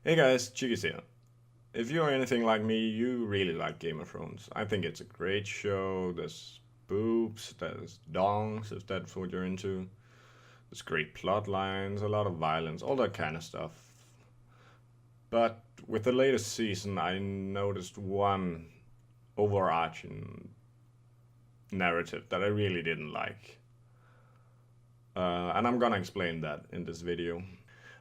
Hey guys, Chigis here. If you're anything like me, you really like Game of Thrones. I think it's a great show. There's boobs, there's dongs, if that's what you're into. There's great plot lines, a lot of violence, all that kind of stuff. But with the latest season, I noticed one overarching narrative that I really didn't like. And I'm gonna explain that in this video.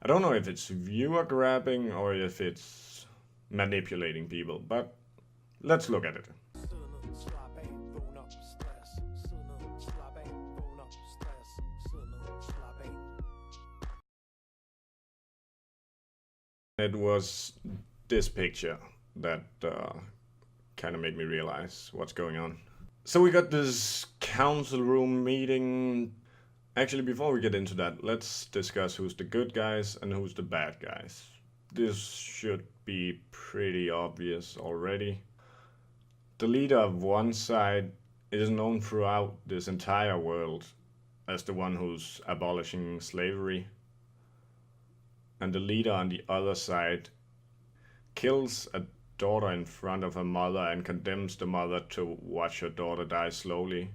I don't know if it's viewer grabbing or if it's manipulating people, but let's look at it. It was this picture that kind of made me realize what's going on. So we got this council room meeting. Actually, before we get into that, let's discuss who's the good guys and who's the bad guys. This should be pretty obvious already. The leader of one side is known throughout this entire world as the one who's abolishing slavery. And the leader on the other side kills a daughter in front of her mother and condemns the mother to watch her daughter die slowly,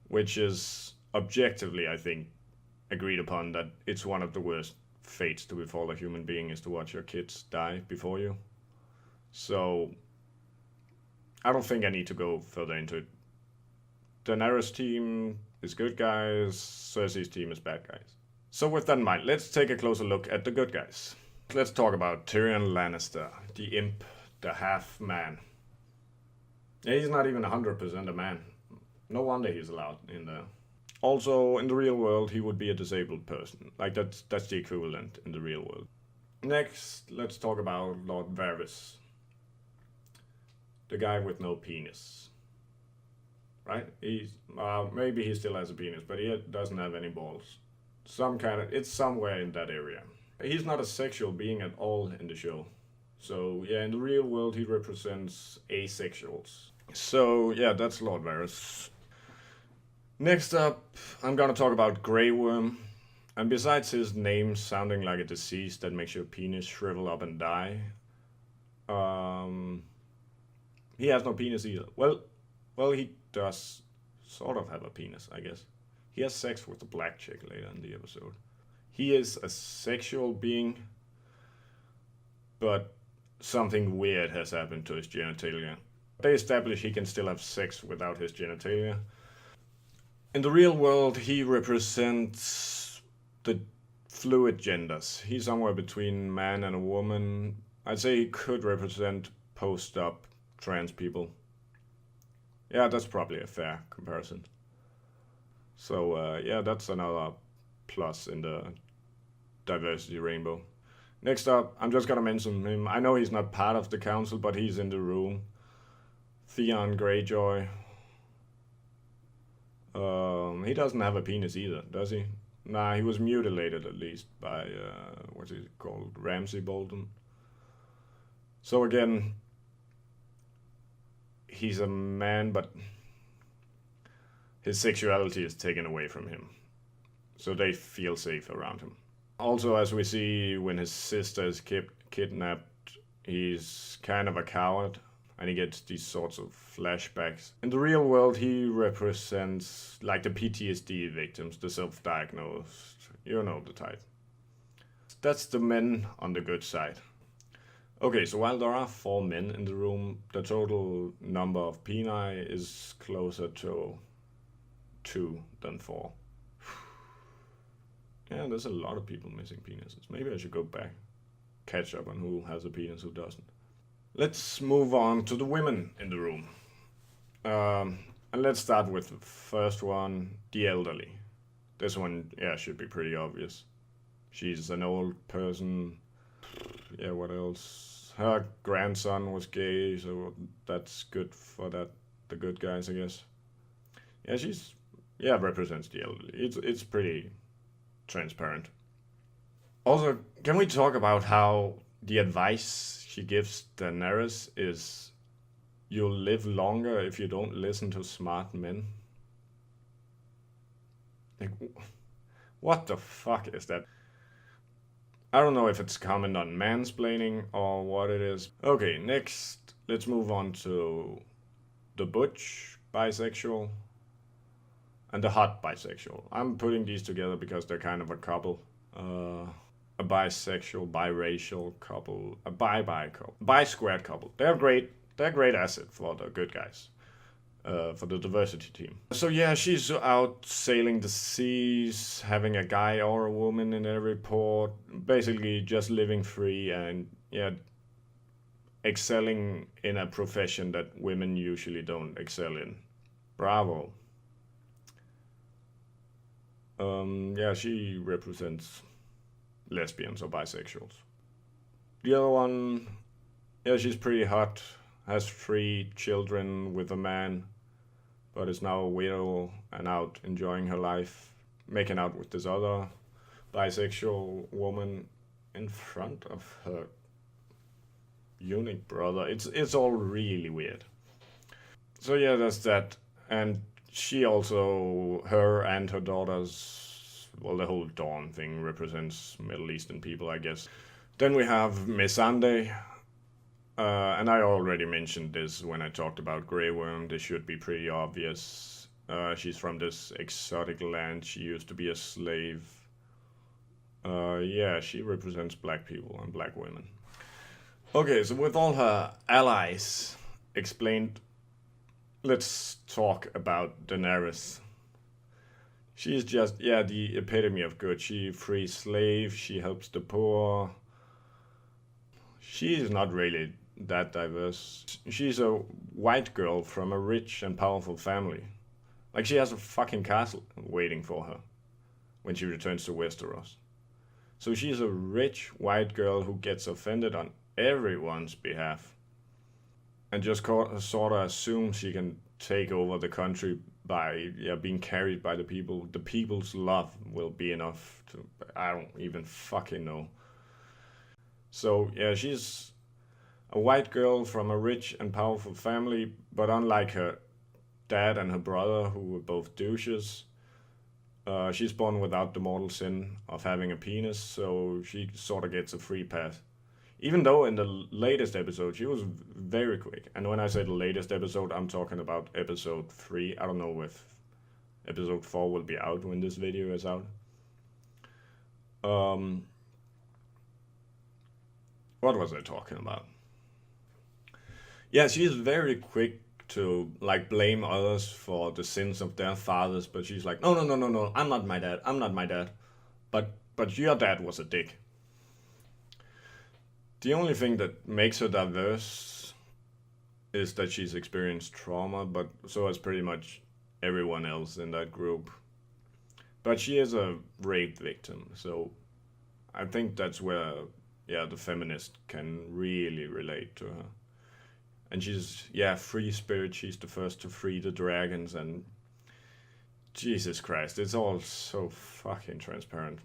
which is objectively, I think, agreed upon that it's one of the worst fates to befall a human being is to watch your kids die before you. So I don't think I need to go further into it. Daenerys' team is good guys, Cersei's team is bad guys. So with that in mind, let's take a closer look at the good guys. Let's talk about Tyrion Lannister, the imp, the half-man. Yeah, he's not even 100% a man. No wonder he's allowed in there. Also, in the real world, he would be a disabled person. Like, that's the equivalent in the real world. Next, let's talk about Lord Varys. The guy with no penis. Right? Maybe he still has a penis, but he doesn't have any balls. It's somewhere in that area. He's not a sexual being at all in the show. So, yeah, in the real world, he represents asexuals. So, yeah, that's Lord Varys. Next up, I'm gonna talk about Grey Worm. And besides his name sounding like a disease that makes your penis shrivel up and die, he has no penis either. Well, he does sort of have a penis, I guess. He has sex with a black chick later in the episode. He is a sexual being, but something weird has happened to his genitalia. They establish he can still have sex without his genitalia. In the real world, he represents the fluid genders. He's somewhere between man and a woman. I'd say he could represent post-op trans people. Yeah, that's probably a fair comparison. So, yeah, that's another plus in the diversity rainbow. Next up, I'm just gonna mention him. I know he's not part of the council, but he's in the room. Theon Greyjoy. He doesn't have a penis either, does he? Nah, he was mutilated at least by, what's it called? Ramsay Bolton. So again, he's a man, but his sexuality is taken away from him. So they feel safe around him. Also, as we see when his sister is kidnapped, he's kind of a coward. And he gets these sorts of flashbacks. In the real world, he represents like the PTSD victims, the self-diagnosed. You know the type. That's the men on the good side. Okay, so while there are 4 men in the room, the total number of peni is closer to 2 than 4. Yeah, there's a lot of people missing penises. Maybe I should go back, catch up on who has a penis, who doesn't. Let's move on to the women in the room. And let's start with the first one, the elderly. This one, yeah, should be pretty obvious. She's an old person. Yeah, what else? Her grandson was gay, so that's good for the good guys, I guess. Yeah, represents the elderly. It's pretty transparent. Also, can we talk about how the advice she gives Daenerys is you'll live longer if you don't listen to smart men? Like, what the fuck is that? I don't know if it's comment on mansplaining or what it is. Okay, next, let's move on to the butch bisexual and the hot bisexual. I'm putting these together because they're kind of a couple. A bisexual, biracial couple, a bi couple, bi-squared couple. They're great. They're a great asset for the good guys, for the diversity team. So yeah, she's out sailing the seas, having a guy or a woman in every port, basically just living free and yeah, excelling in a profession that women usually don't excel in. Bravo. Yeah, she represents lesbians or bisexuals. The other one, yeah, she's pretty hot, has 3 children with a man, but is now a widow and out enjoying her life, making out with this other bisexual woman in front of her eunuch brother. It's all really weird. So yeah, that's that. And she also, her and her daughters, well, the whole Dawn thing represents Middle Eastern people, I guess. Then we have Missandei, and I already mentioned this when I talked about Grey Worm. This should be pretty obvious. She's from this exotic land. She used to be a slave. Yeah, she represents black people and black women. Okay, so with all her allies explained, let's talk about Daenerys. She's just, yeah, the epitome of good. She frees slaves, she helps the poor. She is not really that diverse. She's a white girl from a rich and powerful family. Like, she has a fucking castle waiting for her when she returns to Westeros. So she's a rich white girl who gets offended on everyone's behalf and just sort of assumes she can take over the country by being carried by the people. The people's love will be enough to, I don't even fucking know. So yeah, she's a white girl from a rich and powerful family, but unlike her dad and her brother, who were both douches, she's born without the mortal sin of having a penis, so she sort of gets a free pass. Even though in the latest episode she was very quick. And when I say the latest episode, I'm talking about episode 3. I don't know if episode 4 will be out when this video is out. What was I talking about? Yeah, she's very quick to like blame others for the sins of their fathers, but she's like, no, I'm not my dad. But your dad was a dick. The only thing that makes her diverse is that she's experienced trauma, but so has pretty much everyone else in that group. But she is a rape victim, so I think that's where, yeah, the feminist can really relate to her. And she's, yeah, free spirit. She's the first to free the dragons, and Jesus Christ, it's all so fucking transparent.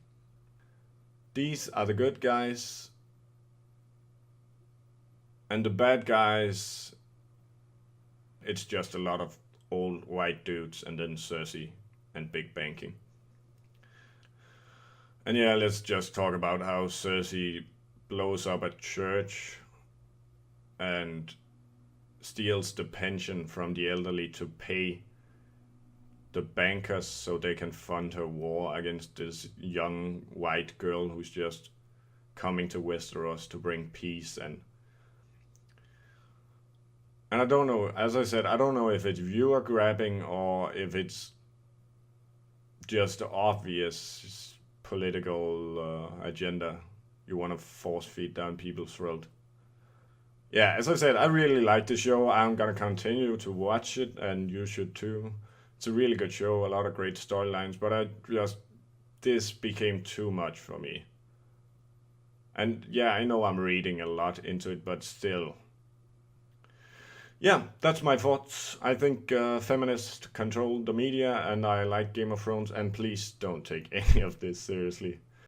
These are the good guys. And the bad guys, it's just a lot of old white dudes and then Cersei and big banking. And yeah, let's just talk about how Cersei blows up a church and steals the pension from the elderly to pay the bankers so they can fund her war against this young white girl who's just coming to Westeros to bring peace. And I don't know, as I said, I don't know if it's viewer grabbing or if it's just obvious political agenda you want to force feed down people's throat. Yeah, as I said, I really like the show. I'm gonna continue to watch it, and you should too. It's a really good show, a lot of great storylines, but this became too much for me. And yeah, I know I'm reading a lot into it, but still. Yeah, that's my thoughts. I think feminists control the media, and I like Game of Thrones, and please don't take any of this seriously.